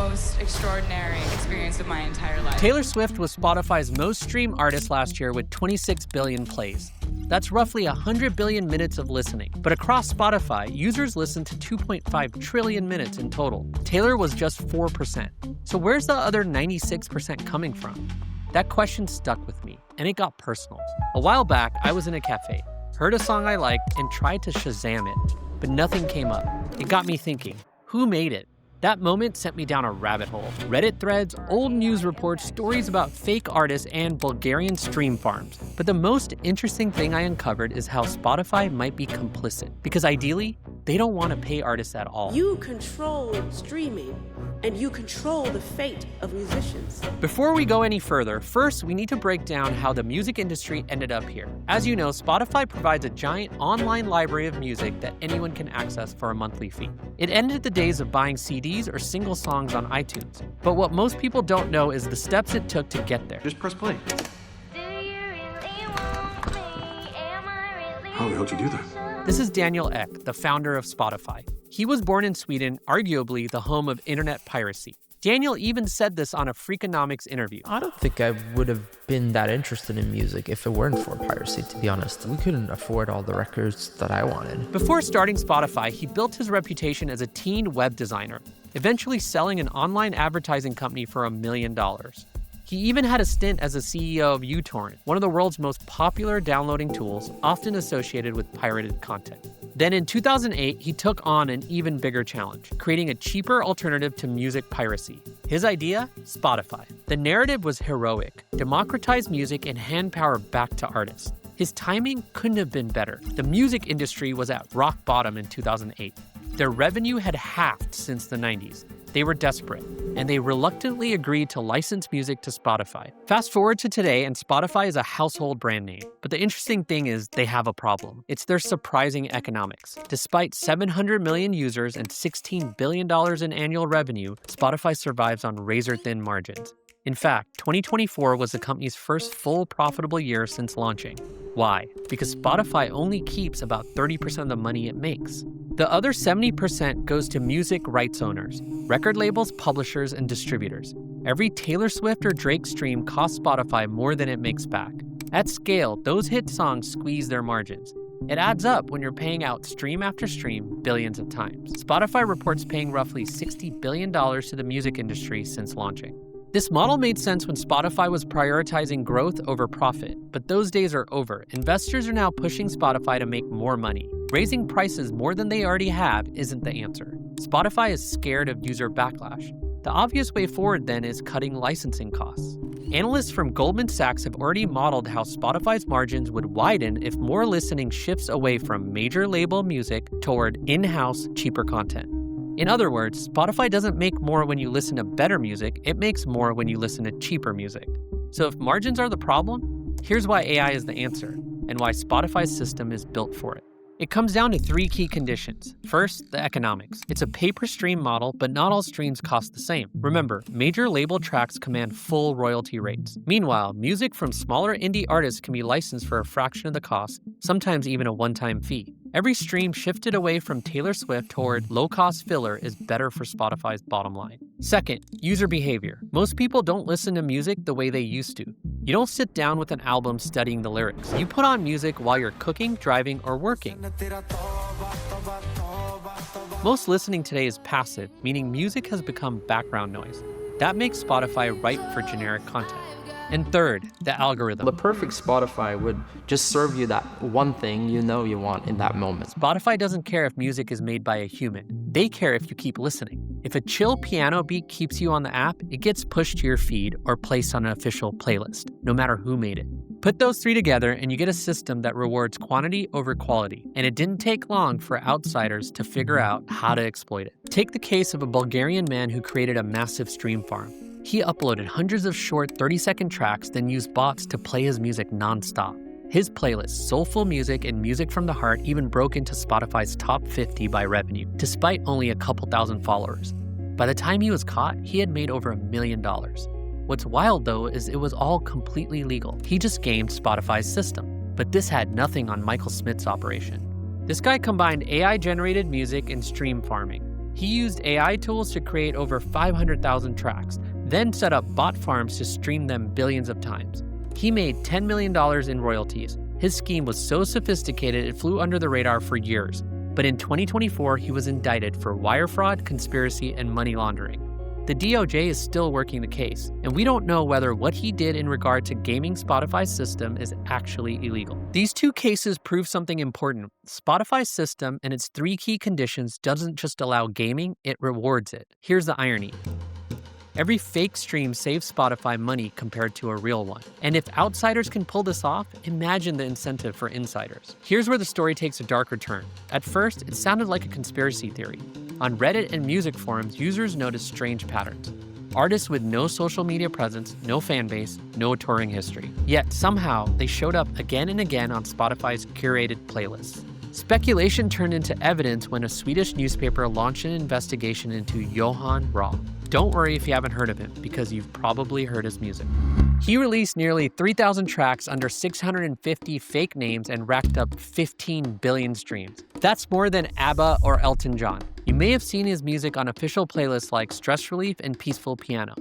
most extraordinary experience of my entire life. Taylor Swift was Spotify's most streamed artist last year with 26 billion plays. That's roughly 100 billion minutes of listening. But across Spotify, users listen to 2.5 trillion minutes in total. Taylor was just 4%. So where's the other 96% coming from? That question stuck with me, and it got personal. A while back, I was in a cafe, heard a song I liked, and tried to Shazam it, but nothing came up. It got me thinking, who made it? That moment sent me down a rabbit hole. Reddit threads, old news reports, stories about fake artists, and Bulgarian stream farms. But the most interesting thing I uncovered is how Spotify might be complicit. Because ideally, they don't want to pay artists at all. You control streaming, and you control the fate of musicians. Before we go any further, first we need to break down how the music industry ended up here. As you know, Spotify provides a giant online library of music that anyone can access for a monthly fee. It ended the days of buying CDs or single songs on iTunes. But what most people don't know is the steps it took to get there. Just press play. How the hell did you do that? This is Daniel Ek, the founder of Spotify. He was born in Sweden, arguably the home of internet piracy. Daniel even said this on a Freakonomics interview. I don't think I would have been that interested in music if it weren't for piracy, to be honest. We couldn't afford all the records that I wanted. Before starting Spotify, he built his reputation as a teen web designer, eventually selling an online advertising company for $1 million. He even had a stint as a CEO of uTorrent, one of the world's most popular downloading tools, often associated with pirated content. Then in 2008, he took on an even bigger challenge, creating a cheaper alternative to music piracy. His idea? Spotify. The narrative was heroic: democratize music and hand power back to artists. His timing couldn't have been better. The music industry was at rock bottom in 2008. Their revenue had halved since the 90s. They were desperate, and they reluctantly agreed to license music to Spotify. Fast forward to today, and Spotify is a household brand name. But the interesting thing is they have a problem. It's their surprising economics. Despite 700 million users and $16 billion in annual revenue, Spotify survives on razor-thin margins. In fact, 2024 was the company's first full profitable year since launching. Why? Because Spotify only keeps about 30% of the money it makes. The other 70% goes to music rights owners, record labels, publishers, and distributors. Every Taylor Swift or Drake stream costs Spotify more than it makes back. At scale, those hit songs squeeze their margins. It adds up when you're paying out stream after stream billions of times. Spotify reports paying roughly $60 billion to the music industry since launching. This model made sense when Spotify was prioritizing growth over profit, but those days are over. Investors are now pushing Spotify to make more money. Raising prices more than they already have isn't the answer. Spotify is scared of user backlash. The obvious way forward then is cutting licensing costs. Analysts from Goldman Sachs have already modeled how Spotify's margins would widen if more listening shifts away from major label music toward in-house, cheaper content. In other words, Spotify doesn't make more when you listen to better music, it makes more when you listen to cheaper music. So if margins are the problem, here's why AI is the answer, and why Spotify's system is built for it. It comes down to three key conditions. First, the economics. It's a pay-per-stream model, but not all streams cost the same. Remember, major label tracks command full royalty rates. Meanwhile, music from smaller indie artists can be licensed for a fraction of the cost, sometimes even a one-time fee. Every stream shifted away from Taylor Swift toward low-cost filler is better for Spotify's bottom line. Second, user behavior. Most people don't listen to music the way they used to. You don't sit down with an album studying the lyrics. You put on music while you're cooking, driving, or working. Most listening today is passive, meaning music has become background noise. That makes Spotify ripe for generic content. And third, the algorithm. The perfect Spotify would just serve you that one thing you know you want in that moment. Spotify doesn't care if music is made by a human. They care if you keep listening. If a chill piano beat keeps you on the app, it gets pushed to your feed or placed on an official playlist, no matter who made it. Put those three together and you get a system that rewards quantity over quality. And it didn't take long for outsiders to figure out how to exploit it. Take the case of a Bulgarian man who created a massive stream farm. He uploaded hundreds of short 30-second tracks, then used bots to play his music nonstop. His playlist, Soulful Music and Music from the Heart, even broke into Spotify's top 50 by revenue, despite only a couple thousand followers. By the time he was caught, he had made over $1 million. What's wild, though, is it was all completely legal. He just gamed Spotify's system. But this had nothing on Michael Smith's operation. This guy combined AI-generated music and stream farming. He used AI tools to create over 500,000 tracks, then set up bot farms to stream them billions of times. He made $10 million in royalties. His scheme was so sophisticated it flew under the radar for years. But in 2024, he was indicted for wire fraud, conspiracy, and money laundering. The DOJ is still working the case, and we don't know whether what he did in regard to gaming Spotify's system is actually illegal. These two cases prove something important. Spotify's system and its 3 key conditions doesn't just allow gaming, it rewards it. Here's the irony. Every fake stream saves Spotify money compared to a real one. And if outsiders can pull this off, imagine the incentive for insiders. Here's where the story takes a darker turn. At first, it sounded like a conspiracy theory. On Reddit and music forums, users noticed strange patterns. Artists with no social media presence, no fan base, no touring history. Yet somehow, they showed up again and again on Spotify's curated playlists. Speculation turned into evidence when a Swedish newspaper launched an investigation into Johan Raw. Don't worry if you haven't heard of him, because you've probably heard his music. He released nearly 3,000 tracks under 650 fake names and racked up 15 billion streams. That's more than Abba or Elton John. You may have seen his music on official playlists like Stress Relief and Peaceful Piano,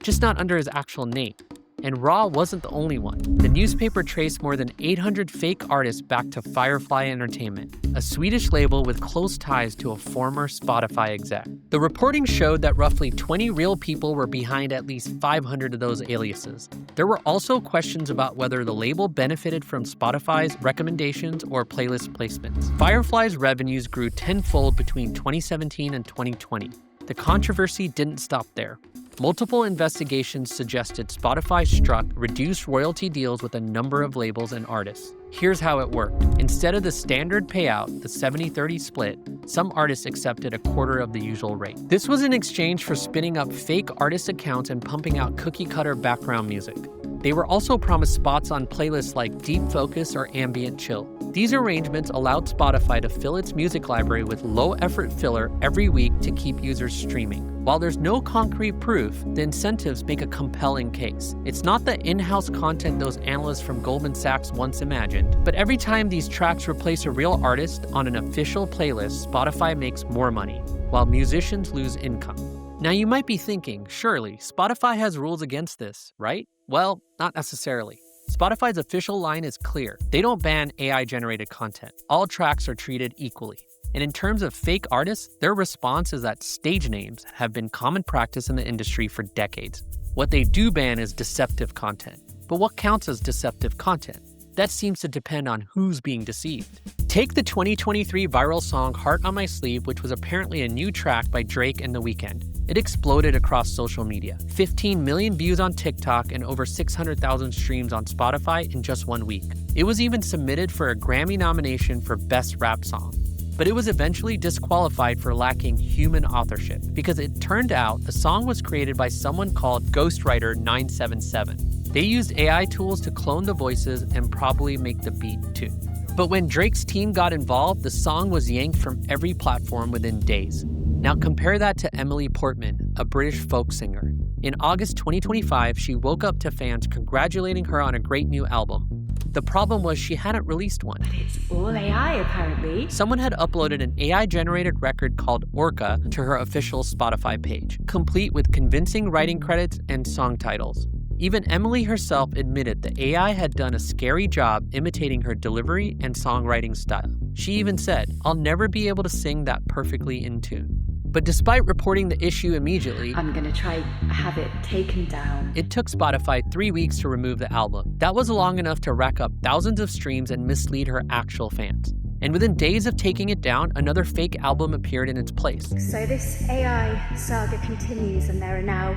just not under his actual name. And Raw wasn't the only one. The newspaper traced more than 800 fake artists back to Firefly Entertainment, a Swedish label with close ties to a former Spotify exec. The reporting showed that roughly 20 real people were behind at least 500 of those aliases. There were also questions about whether the label benefited from Spotify's recommendations or playlist placements. Firefly's revenues grew tenfold between 2017 and 2020. The controversy didn't stop there. Multiple investigations suggested Spotify struck reduced royalty deals with a number of labels and artists. Here's how it worked. Instead of the standard payout, the 70-30 split, some artists accepted a quarter of the usual rate. This was in exchange for spinning up fake artist accounts and pumping out cookie-cutter background music. They were also promised spots on playlists like Deep Focus or Ambient Chill. These arrangements allowed Spotify to fill its music library with low-effort filler every week to keep users streaming. While there's no concrete proof, the incentives make a compelling case. It's not the in-house content those analysts from Goldman Sachs once imagined, but every time these tracks replace a real artist on an official playlist, Spotify makes more money, while musicians lose income. Now you might be thinking, surely, Spotify has rules against this, right? Well, not necessarily. Spotify's official line is clear. They don't ban AI-generated content. All tracks are treated equally. And in terms of fake artists, their response is that stage names have been common practice in the industry for decades. What they do ban is deceptive content. But what counts as deceptive content? That seems to depend on who's being deceived. Take the 2023 viral song Heart on My Sleeve, which was apparently a new track by Drake and The Weeknd. It exploded across social media. 15 million views on TikTok and over 600,000 streams on Spotify in just 1 week. It was even submitted for a Grammy nomination for Best Rap Song. But it was eventually disqualified for lacking human authorship because it turned out the song was created by someone called Ghostwriter977. They used AI tools to clone the voices and probably make the beat too. But when Drake's team got involved, the song was yanked from every platform within days. Now compare that to Emily Portman, a British folk singer. In August 2025, she woke up to fans congratulating her on a great new album. The problem was she hadn't released one. But it's all AI, apparently. Someone had uploaded an AI-generated record called Orca to her official Spotify page, complete with convincing writing credits and song titles. Even Emily herself admitted the AI had done a scary job imitating her delivery and songwriting style. She even said, "I'll never be able to sing that perfectly in tune." But despite reporting the issue immediately, I'm gonna try have it taken down. It took Spotify 3 weeks to remove the album. That was long enough to rack up thousands of streams and mislead her actual fans. And within days of taking it down, another fake album appeared in its place. So this AI saga continues, and there are now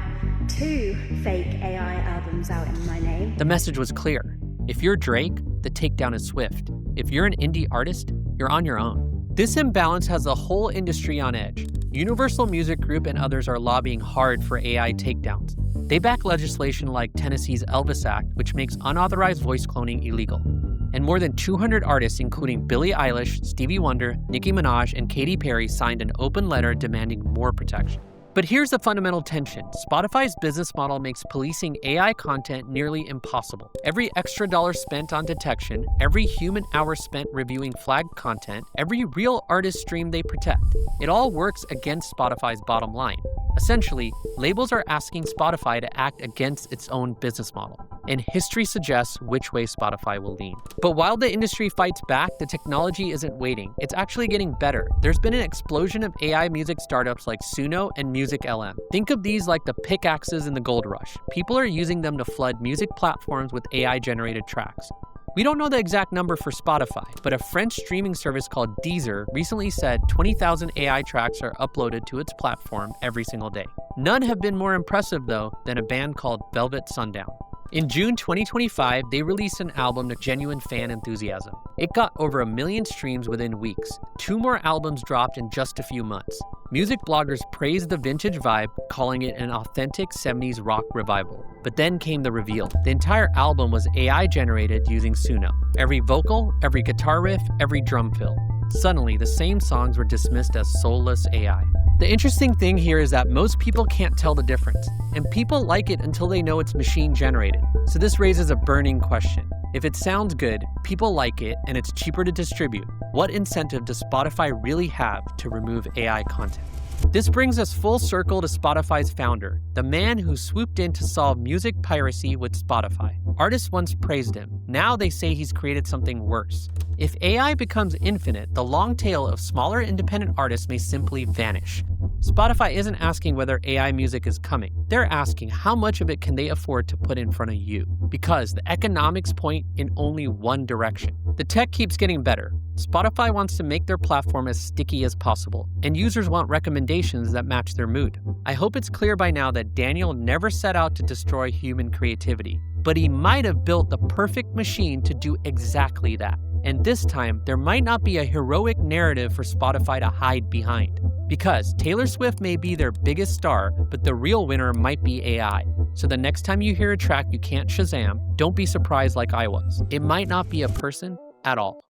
2 fake AI albums out in my name. The message was clear. If you're Drake, the takedown is swift. If you're an indie artist, you're on your own. This imbalance has the whole industry on edge. Universal Music Group and others are lobbying hard for AI takedowns. They back legislation like Tennessee's Elvis Act, which makes unauthorized voice cloning illegal. And more than 200 artists, including Billie Eilish, Stevie Wonder, Nicki Minaj, and Katy Perry, signed an open letter demanding more protection. But here's the fundamental tension. Spotify's business model makes policing AI content nearly impossible. Every extra dollar spent on detection, every human hour spent reviewing flagged content, every real artist stream they protect, it all works against Spotify's bottom line. Essentially, labels are asking Spotify to act against its own business model, and history suggests which way Spotify will lean. But while the industry fights back, the technology isn't waiting. It's actually getting better. There's been an explosion of AI music startups like Suno and Music LM. Think of these like the pickaxes in the gold rush. People are using them to flood music platforms with AI-generated tracks. We don't know the exact number for Spotify, but a French streaming service called Deezer recently said 20,000 AI tracks are uploaded to its platform every single day. None have been more impressive, though, than a band called Velvet Sundown. In June 2025, they released an album to genuine fan enthusiasm. It got over 1 million streams within weeks. 2 more albums dropped in just a few months. Music bloggers praised the vintage vibe, calling it an authentic 70s rock revival. But then came the reveal. The entire album was AI generated using Suno. Every vocal, every guitar riff, every drum fill. Suddenly, the same songs were dismissed as soulless AI. The interesting thing here is that most people can't tell the difference, and people like it until they know it's machine generated. So this raises a burning question. If it sounds good, people like it, and it's cheaper to distribute, what incentive does Spotify really have to remove AI content? This brings us full circle to Spotify's founder, the man who swooped in to solve music piracy with Spotify. Artists once praised him. Now they say he's created something worse. If AI becomes infinite, the long tail of smaller independent artists may simply vanish. Spotify isn't asking whether AI music is coming. They're asking how much of it can they afford to put in front of you, because the economics point in only one direction. The tech keeps getting better. Spotify wants to make their platform as sticky as possible, and users want recommendations that match their mood. I hope it's clear by now that Daniel never set out to destroy human creativity, but he might have built the perfect machine to do exactly that. And this time, there might not be a heroic narrative for Spotify to hide behind. Because Taylor Swift may be their biggest star, but the real winner might be AI. So the next time you hear a track you can't Shazam, don't be surprised like I was. It might not be a person at all.